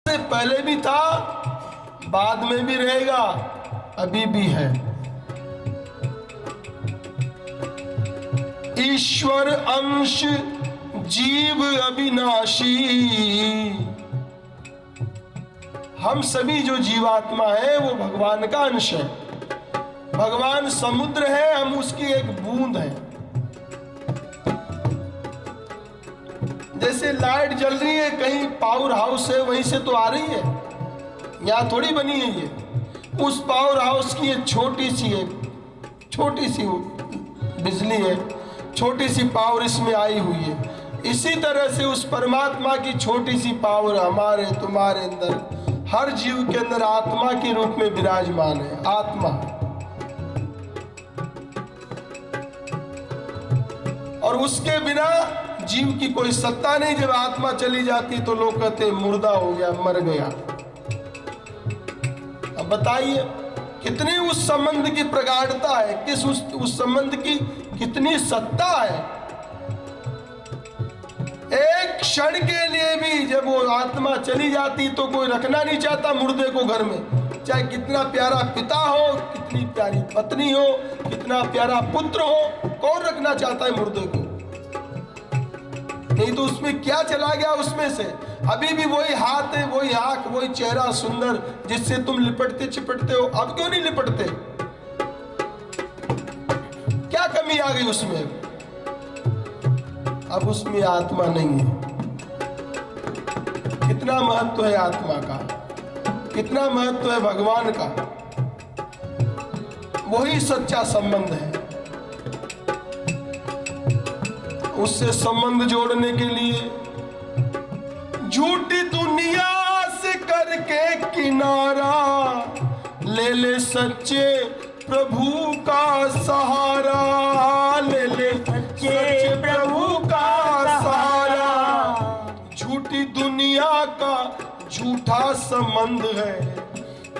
से पहले भी था, बाद में भी रहेगा, अभी भी है। ईश्वर अंश जीव अविनाशी। हम सभी जो जीवात्मा है वो भगवान का अंश है। भगवान समुद्र है, हम उसकी एक बूंद है। जैसे लाइट जल रही है, कहीं पावर हाउस है वहीं से तो आ रही है, यहाँ थोड़ी बनी है ये। उस पावर हाउस की एक छोटी सी बिजली है, छोटी सी पावर इसमें आई हुई है। इसी तरह से उस परमात्मा की छोटी सी पावर हमारे तुम्हारे अंदर, हर जीव के अंदर आत्मा के रूप में विराजमान है। आत्मा, और उसके बिना जीव की कोई सत्ता नहीं। जब आत्मा चली जाती तो लोग कहते मुर्दा हो गया, मर गया। अब बताइए कितनी उस संबंध की प्रगाढ़ता है, किस उस संबंध की कितनी सत्ता है। एक क्षण के लिए भी जब वो आत्मा चली जाती तो कोई रखना नहीं चाहता मुर्दे को घर में, चाहे कितना प्यारा पिता हो, कितनी प्यारी पत्नी हो, कितना प्यारा पुत्र हो, कौन रखना चाहता है मुर्दे को? नहीं तो उसमें क्या चला गया उसमें से? अभी भी वही हाथ है, वही आंख, वही चेहरा सुंदर जिससे तुम लिपटते चिपटते हो। अब क्यों नहीं लिपटते? क्या कमी आ गई उसमें? अब उसमें आत्मा नहीं है। कितना महत्व है आत्मा का, कितना महत्व है भगवान का। वही सच्चा संबंध है। उससे संबंध जोड़ने के लिए झूठी दुनिया से करके किनारा, ले ले सच्चे प्रभु का सहारा, ले ले सच्चे प्रभु का सहारा। झूठी दुनिया का झूठा संबंध है,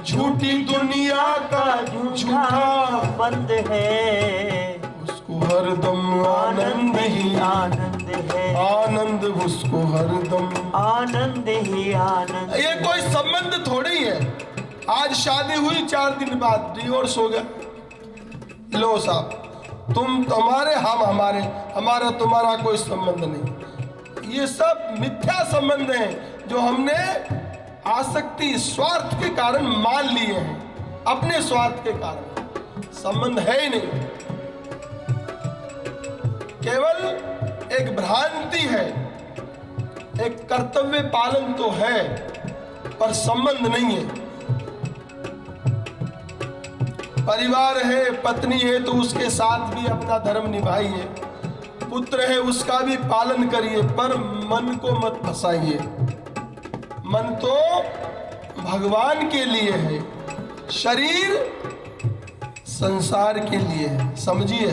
झूठी दुनिया का झूठा संबंध है। उसको हरदम आनंद ही आनंद है, आनंद उसको हरदम आनंद ही आनंद। ये कोई संबंध थोड़ी है। आज शादी हुई, 4 दिन बाद डिवोर्स हो गया। लो साहब, तुम तुम्हारे, हम हमारे, हमारा तुम्हारा कोई संबंध नहीं। ये सब मिथ्या संबंध हैं जो हमने आसक्ति, स्वार्थ के कारण मान लिए हैं। अपने स्वार्थ के कारण संबंध है ही नहीं, केवल एक भ्रांति है। एक कर्तव्य पालन तो है पर संबंध नहीं है। परिवार है, पत्नी है तो उसके साथ भी अपना धर्म निभाइए, पुत्र है उसका भी पालन करिए, पर मन को मत फंसाइए। मन तो भगवान के लिए है, शरीर संसार के लिए है। समझिए,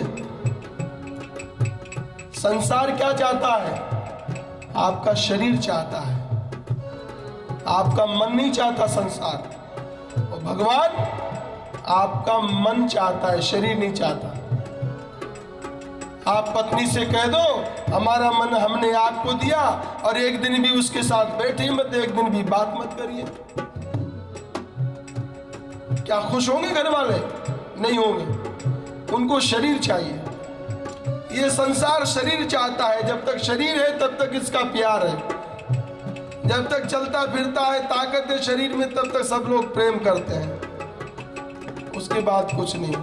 संसार क्या चाहता है? आपका शरीर चाहता है, आपका मन नहीं चाहता संसार। और भगवान आपका मन चाहता है, शरीर नहीं चाहता। आप पत्नी से कह दो हमारा मन हमने आपको दिया, और एक दिन भी उसके साथ बैठे मत, एक दिन भी बात मत करिए। क्या खुश होंगे घर वाले? नहीं होंगे। उनको शरीर चाहिए। ये संसार शरीर चाहता है। जब तक शरीर है तब तक इसका प्यार है, जब तक चलता फिरता है, ताकत है शरीर में, तब तक सब लोग प्रेम करते हैं। उसके बाद कुछ नहीं।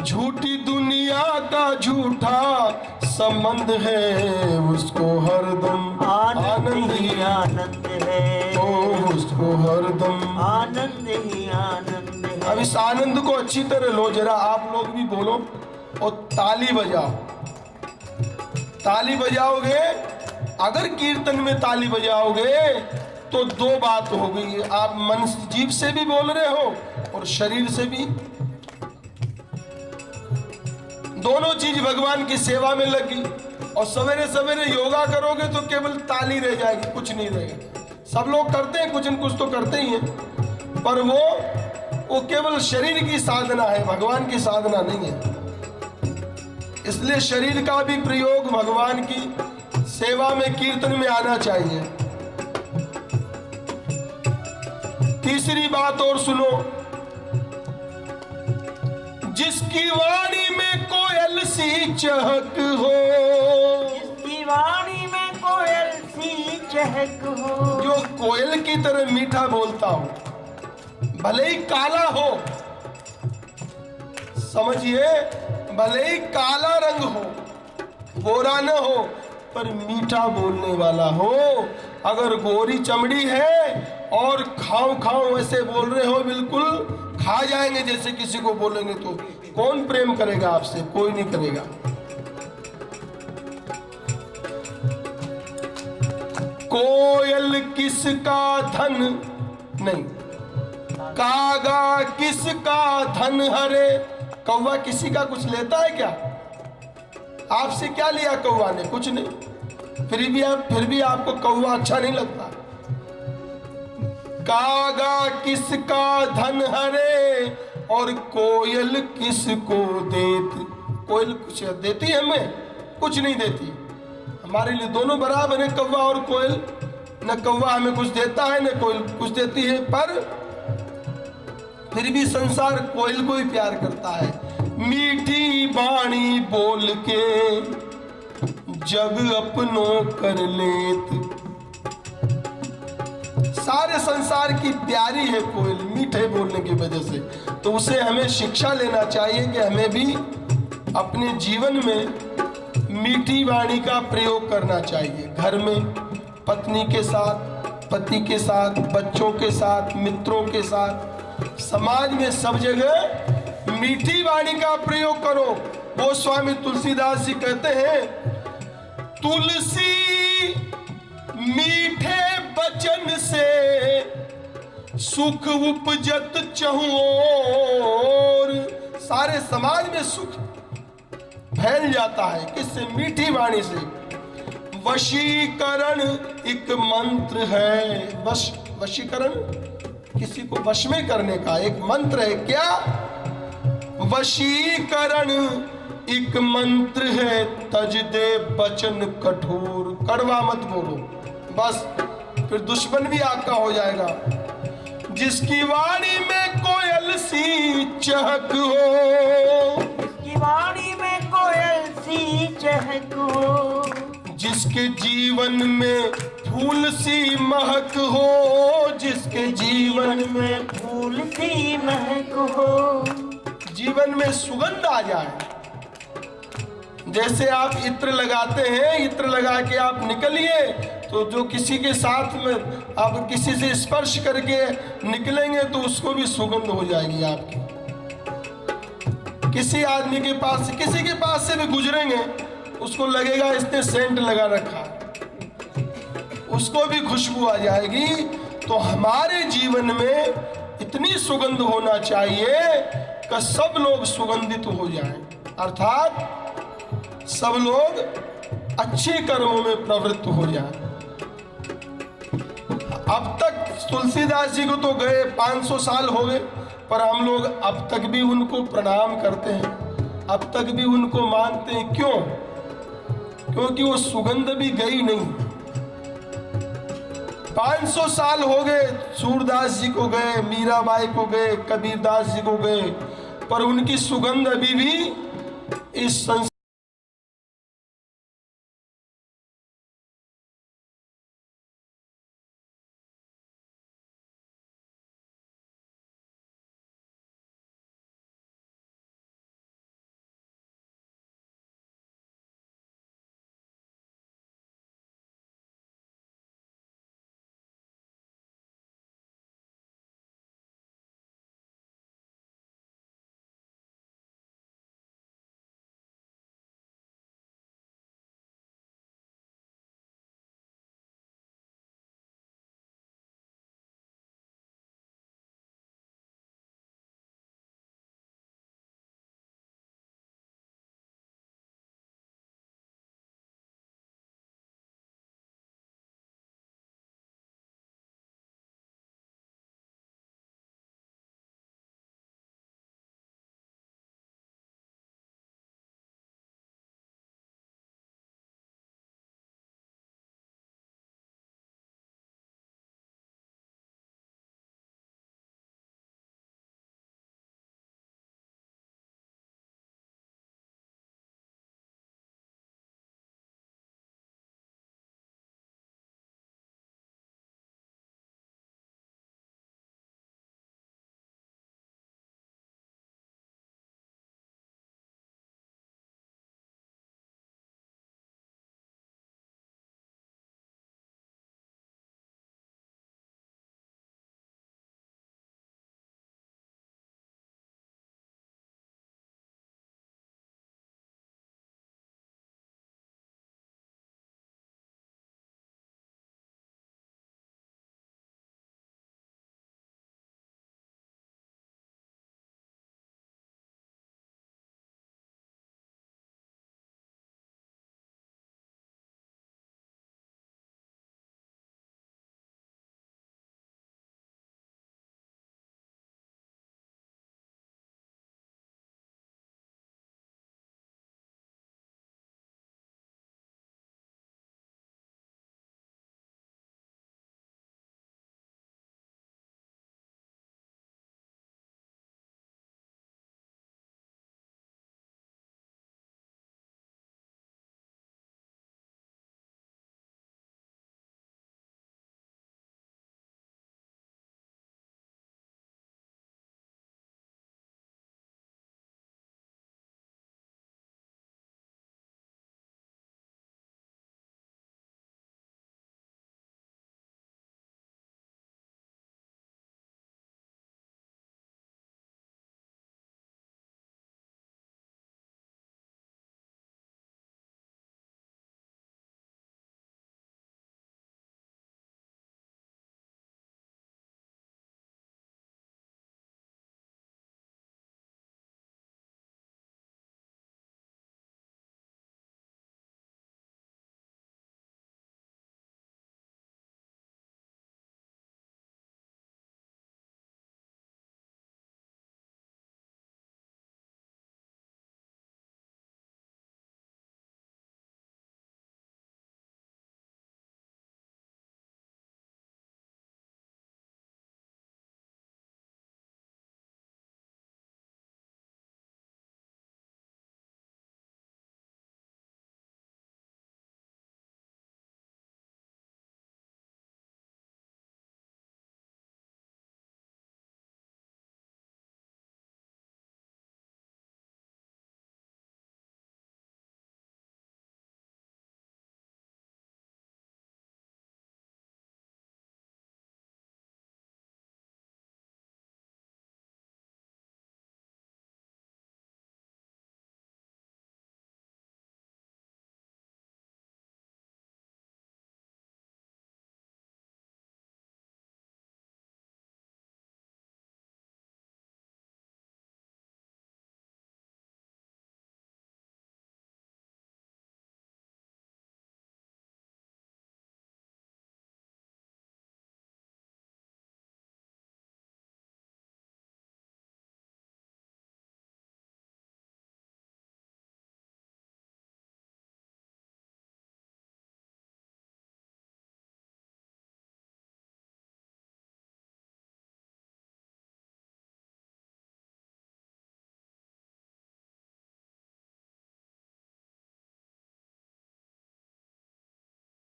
झूठी दुनिया का झूठा संबंध है, उसको हरदम आनंद ही आनंद है, उसको हरदम आनंद ही आनंद है। अब इस आनंद को अच्छी तरह लो, जरा आप लोग भी बोलो और ताली बजाओ। ताली बजाओगे, अगर कीर्तन में ताली बजाओगे तो 2 बात हो गई। आप मन जीभ से भी बोल रहे हो और शरीर से भी। दोनों चीज भगवान की सेवा में लगी। और सवेरे सवेरे योगा करोगे तो केवल ताली रह जाएगी, कुछ नहीं रहेगा। सब लोग करते हैं, कुछ न कुछ तो करते ही हैं, पर वो केवल शरीर की साधना है, भगवान की साधना नहीं है। इसलिए शरीर का भी प्रयोग भगवान की सेवा में कीर्तन में आना चाहिए। तीसरी बात और सुनो, जिसकी वाणी में कोयल सी चहक हो, जिसकी वाणी में कोयल सी चहक हो, जो कोयल की तरह मीठा बोलता हो, भले ही काला हो, समझिए, भले ही काला रंग हो, गोरा न हो, पर मीठा बोलने वाला हो। अगर गोरी चमड़ी है और खाओ खाओ ऐसे बोल रहे हो, बिल्कुल खा जाएंगे जैसे किसी को बोलेंगे, तो कौन प्रेम करेगा आपसे? कोई नहीं करेगा। कोयल किसका धन नहीं, कागा किसका धन हरे। कौवा किसी का कुछ लेता है क्या? आपसे क्या लिया कौवा ने? कुछ नहीं। फिर भी आपको कौवा अच्छा नहीं लगता। कागा किसका धन हरे और कोयल किसको देती। कोयल कुछ देती है हमें? कुछ नहीं देती। हमारे लिए दोनों बराबर है, कौवा और कोयल। न कौवा हमें कुछ देता है न कोयल कुछ देती है, पर फिर भी संसार कोयल को ही प्यार करता है। मीठी बाणी बोल के जग अपनों कर लेत। सारे संसार की प्यारी है कोयल, मीठे बोलने की वजह से। तो उसे हमें शिक्षा लेना चाहिए कि हमें भी अपने जीवन में मीठी वाणी का प्रयोग करना चाहिए। घर में पत्नी के साथ, पति के साथ, बच्चों के साथ, मित्रों के साथ, समाज में सब जगह मीठी वाणी का प्रयोग करो। वो स्वामी तुलसीदास जी कहते हैं, तुलसी मीठे बचन से सुख उपजत चहुं ओर। सारे समाज में सुख फैल जाता है किससे? मीठी वाणी से। वशीकरण एक मंत्र है। वशीकरण किसी को वश में करने का एक मंत्र है। क्या? वशीकरण एक मंत्र है। तज दे बचन कठोर। कड़वा मत बोलो, बस फिर दुश्मन भी आपका हो जाएगा। जिसकी वाणी में कोयल सी चहक हो, जिसकी वाणी में कोयल सी चहक हो, जिसके जीवन में फूल सी महक हो, जिसके जीवन में फूल सी महक हो, जीवन में सुगंध आ जाए। जैसे आप इत्र लगाते हैं, इत्र लगा के आप निकलिए, तो जो किसी के साथ में आप किसी से स्पर्श करके निकलेंगे तो उसको भी सुगंध हो जाएगी आपकी। किसी आदमी के पास, किसी के पास से भी गुजरेंगे, उसको लगेगा इसने सेंट लगा रखा, उसको भी खुशबू आ जाएगी। तो हमारे जीवन में इतनी सुगंध होना चाहिए कि सब लोग सुगंधित हो जाएं, अर्थात सब लोग अच्छे कर्मों में प्रवृत्त हो जाएं। अब तक तुलसीदास जी को तो गए 500 साल हो गए, पर हम लोग अब तक भी उनको प्रणाम करते हैं, अब तक भी उनको मानते हैं। क्यों? क्योंकि वो सुगंध भी गई नहीं। 500 साल हो गए, सूरदास जी को गए, मीराबाई को गए, कबीरदास जी को गए, पर उनकी सुगंध अभी भी इस